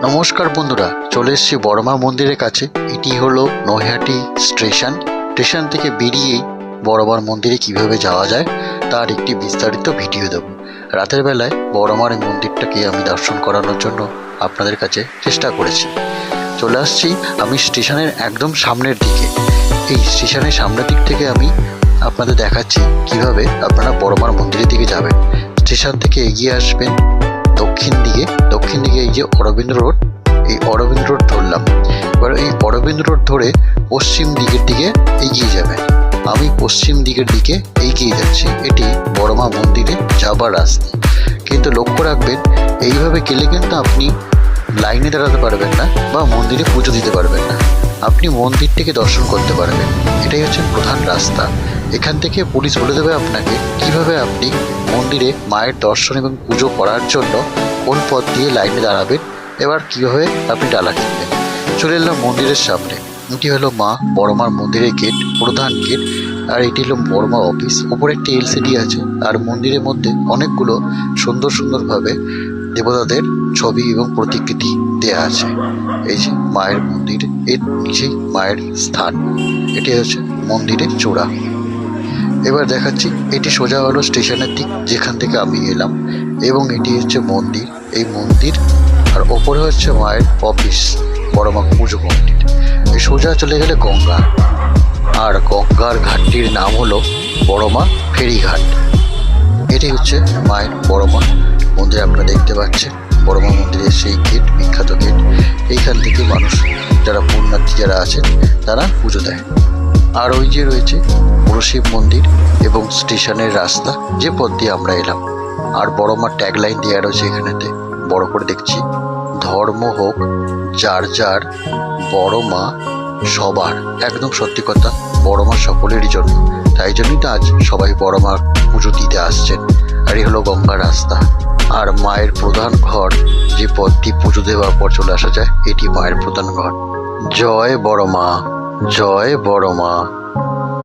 নমস্কার বন্ধুরা, চলে এসেছি বড়মা মন্দিরের কাছে। এটি হলো নৈহাটি স্টেশন। স্টেশন থেকে বেরিয়েই বড়মার মন্দিরে কিভাবে যাওয়া যায় তার একটি বিস্তারিত ভিডিও দেব। রাতের বেলায় বড়মার এই মন্দিরটাকে আমি দর্শন করানোর জন্য আপনাদের কাছে চেষ্টা করেছি। চলে আসছি আমি স্টেশনের একদম সামনের দিকে। এই স্টেশনের সামনের দিক থেকে আমি আপনাদের দেখাচ্ছি কিভাবে আপনারা বড়মার মন্দিরের দিকে যাবেন। স্টেশন থেকে এগিয়ে আসবেন দক্ষিণ দিকে এই যে অরবিন্দ রোড, এই অরবিন্দ রোড ধরলাম। এবার এই অরবিন্দ রোড ধরে পশ্চিম দিকের দিকে এগিয়ে যাবেন। আমি পশ্চিম দিকের দিকে এগিয়ে যাচ্ছি। এটি বড়মা মন্দিরে যাবার রাস্তা। কিন্তু লক্ষ্য রাখবেন, এইভাবে গেলে কিন্তু আপনি লাইনে দাঁড়াতে পারবেন না বা মন্দিরে পুজো দিতে পারবেন না। আপনি মন্দিরটিকে দর্শন করতে পারবেন। এটাই হচ্ছে প্রধান রাস্তা। এখান থেকে পুলিশ বলে দেবে আপনাকে কিভাবে আপনি মন্দিরে মায়ের দর্শন এবং পুজো করার জন্য কোন পথ দিয়ে লাইনে দাঁড়াবেন, এবার কীভাবে আপনি ডালা কিনবেন। চলে এলাম মন্দিরের সামনে। এটি হলো মা বড়মার মন্দিরের গেট, প্রধান গেট। আর এটি হলো বড়মা অফিস। ওপরে একটি এলসিডি আছে। আর মন্দিরের মধ্যে অনেকগুলো সুন্দরভাবে দেবতাদের ছবি এবং প্রতিকৃতি দেয়া আছে। এই যে মায়ের মন্দির, এর নিচেই মায়ের স্থান। এটি হচ্ছে মন্দিরের চূড়া। এবার দেখাচ্ছি, এটি সোজা হলো স্টেশনের দিক যেখান থেকে আমি এলাম, এবং এটি হচ্ছে মন্দির। এই মন্দির আর ওপরে হচ্ছে মায়ের অফিস, বড়মা পুজো মন্দির। এই সোজা চলে গেলে গঙ্গা, আর গঙ্গার ঘাটটির নাম হলো বড়মা ফেরিঘাট। এটি হচ্ছে মায়ের বড়মা মন্দির। আপনারা দেখতে পাচ্ছেন বড়মা মন্দিরের সেই গেট, বিখ্যাত গেট। এইখান থেকে মানুষ যারা পুণ্যার্থী যারা আছেন তারা পুজো দেয়। আর ওই যে রয়েছে বড় শিব মন্দির এবং স্টেশনের রাস্তা, যে পথ দিয়ে আমরা এলাম। আর বড়মার ট্যাগলাইন দেওয়া রয়েছে এখানেতে বড় করে দেখছি, ধর্ম হোক যার যার, বড়মা সবার। একদম সত্যি কথা, বড়মা সকলেরই জন্য। তাই জন্যই তো আজ সবাই বড়মার পুজো দিতে আসছেন। আর এই হলো গঙ্গা রাস্তা। আর মায়ের প্রধান ঘর, যে পথ দিয়ে পুজো দেওয়ার পর চলে আসা যায়, এটি মায়ের প্রধান ঘর। জয় বড়মা, জয় বড়মা।